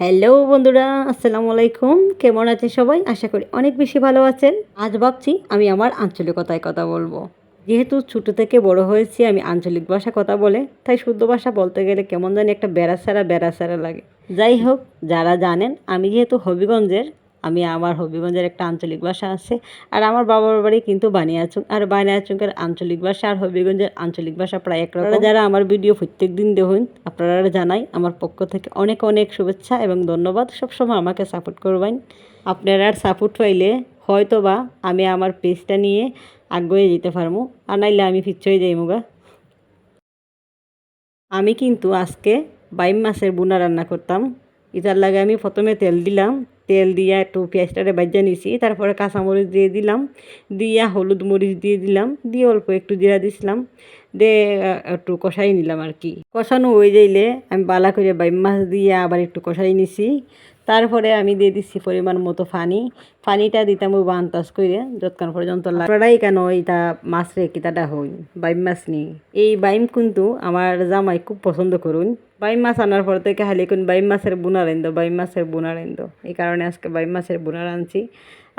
Hello বন্ধুরা, আসসালামু আলাইকুম। কেমন আছেন সবাই? আশা করি অনেক বেশি ভালো আছেন। আজ ভাবছি আমি আমার আঞ্চলিকতায় কথা বলবো। যেহেতু ছোট থেকে বড় হয়েছি আমি আঞ্চলিক ভাষা কথা বলে, তাই শুদ্ধ ভাষা বলতে গেলে কেমন জানি একটা বেড়াছাড়া লাগে। যাই হোক, যারা জানেন আমি যেহেতু হবিগঞ্জের, আমি আমার হবিগঞ্জের একটা আঞ্চলিক ভাষা আছে। আর আমার বাবার বাড়ি কিন্তু বানিয়াচং, আর বানিয়াচংয়ের আঞ্চলিক ভাষা আর হবিগঞ্জের আঞ্চলিক ভাষা প্রায় একরকম। যারা আমার ভিডিও প্রত্যেক দিন দেখুন, আপনারা জানাই আমার পক্ষ থেকে অনেক অনেক শুভেচ্ছা এবং ধন্যবাদ। সবসময় আমাকে সাপোর্ট করবেন। আপনারা সাপোর্ট পাইলে হয়তো বা আমি আমার পেজটা নিয়ে আগ্রহে যেতে পারবো, আর নাইলে আমি পিছই যাইমুগা। আমি কিন্তু আজকে বাইম মাছের বুনা রান্না করতাম। এটার লাগে আমি প্রথমে তেল দিলাম, তেল দিয়া একটু পেঁয়াজটারে ভাজা নিছি, তারপরে কাঁচামরিচ দিয়ে দিলাম, দিয়া হলুদ মরিচ দিয়ে দিলাম, দিয়ে অল্প একটু জিরা দিছিলাম, দিয়ে একটু কষাই নিলাম আর কি। কষানো হয়ে যাইলে আমি বালা করে বাইম মাছ দিয়ে আবার একটু কষাই নিছি। তারপরে আমি দিয়ে দিচ্ছি পরিমাণ মতো পানিটা দিতাম ওই বান্তাস করে যতক্ষণ পর্যন্ত আপনারাই কেন এইটা মাছ রে কিতাটা হই বাইম মাছ নিই। এই বাইম কিন্তু আমার জামাই খুব পছন্দ করুন। বাইম মাছ আনার পর থেকে খালি কোন বাইম মাছের বুনা রান্ধো, বাইম মাছের বুনা রান্ধো। এই কারণে আজকে বাইম মাছের বুনা রাঁধছি।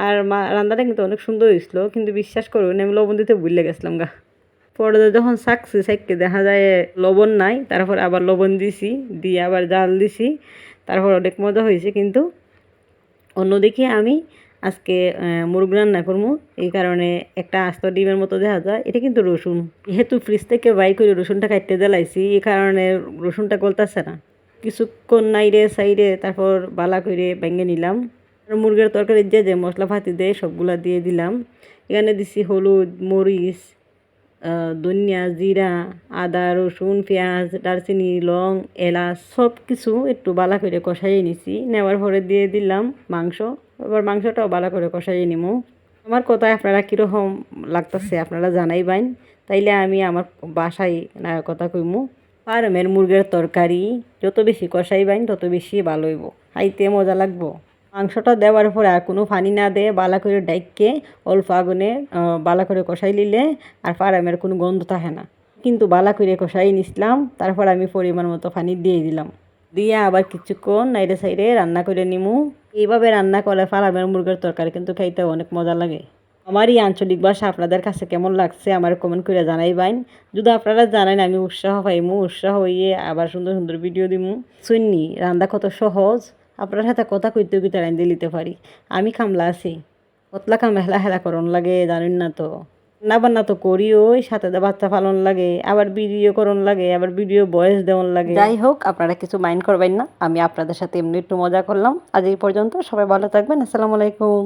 আর রান্নাটা কিন্তু অনেক সুন্দর হয়েছিল, কিন্তু বিশ্বাস করুন আমি লবণ দিতে ভুলে গেছিলাম গা। পরে যখন সাককে দেখা যায় লবণ নাই, তারপর আবার লবণ দিছি, দিয়ে আবার জাল দিছি, তারপর অনেক মজা হয়েছে। কিন্তু অন্যদিকে আমি আজকে মুরগি রান্না করবো, এই কারণে একটা আস্ত ডিমের মতো দেখা যায়। এটা কিন্তু রসুন, যেহেতু ফ্রিজ থেকে বাই করে রসুনটা কাটতে জ্বালাইছি, এই কারণে রসুনটা গলতাছে না। কিছুক্ষণ নাইরে সাইরে তারপর বালা করে ভেঙে নিলাম। মুরগির তরকারি যে মশলা ফাতি দেয় সবগুলা দিয়ে দিলাম। এখানে দিছি হলুদ, মরিচ, ধনিয়া, জিরা, আদা, রসুন, পেঁয়াজ, দারচিনি, লং, এলাচ সব কিছু একটু বালা করে কষাইয়ে নিছি। নেওয়ার পরে দিয়ে দিলাম মাংস। এবার মাংসটাও বালা করে কষাইয়ে নিমু। আমার কথায় আপনারা কীরকম লাগতেছে আপনারা জানাইবেন, তাইলে আমি আমার বাসায় না কথা কইমু। ফার্মের মুরগির তরকারি যত বেশি কষাইবেন তত বেশি ভালো হইব, খাইতে মজা লাগবো। মাংসটা দেওয়ার পরে আর কোনো পানি না দিয়ে বালা করে ডাইকে অল্প আগুনে বালা করে কষাই নিলে আর ফার্মের কোনো গন্ধ থাকে না। কিন্তু বালা করে কষাই নিছিলাম, তারপর আমি পরিমাণ মতো পানি দিয়ে দিলাম, দিয়ে আবার কিছুক্ষণ নাইরে সাইডে রান্না করে নিমু। এইভাবে রান্না করে ফার্মের মুরগির তরকারি কিন্তু খাইতে অনেক মজা লাগে। আমার এই আঞ্চলিক ভাষা আপনাদের কাছে কেমন লাগছে আমার কমেন্ট করে জানাইবেন। যদি আপনারা জানেন আমি উৎসাহ পাইমু, উৎসাহ হইয়ে আবার সুন্দর সুন্দর ভিডিও দিমু। শুননি রান্না কত সহজ, আপনার সাথে কথা কইতে কইতে রান্ধে নিতে পারি। আমি কামলা আছি, কতলা কাম হেলা করন লাগে জানেন না তো। রান্না বান্না তো করি, ওই সাথে বাচ্চা পালন লাগে, আবার ভিডিও করন লাগে, আবার ভিডিও ভয়েস দেওয়ান লাগে। যাই হোক, আপনারা কিছু মাইন্ড করবেন না, আমি আপনাদের সাথে এমনি একটু মজা করলাম। আজ এই পর্যন্ত, সবাই ভালো থাকবেন। আসসালামু আলাইকুম।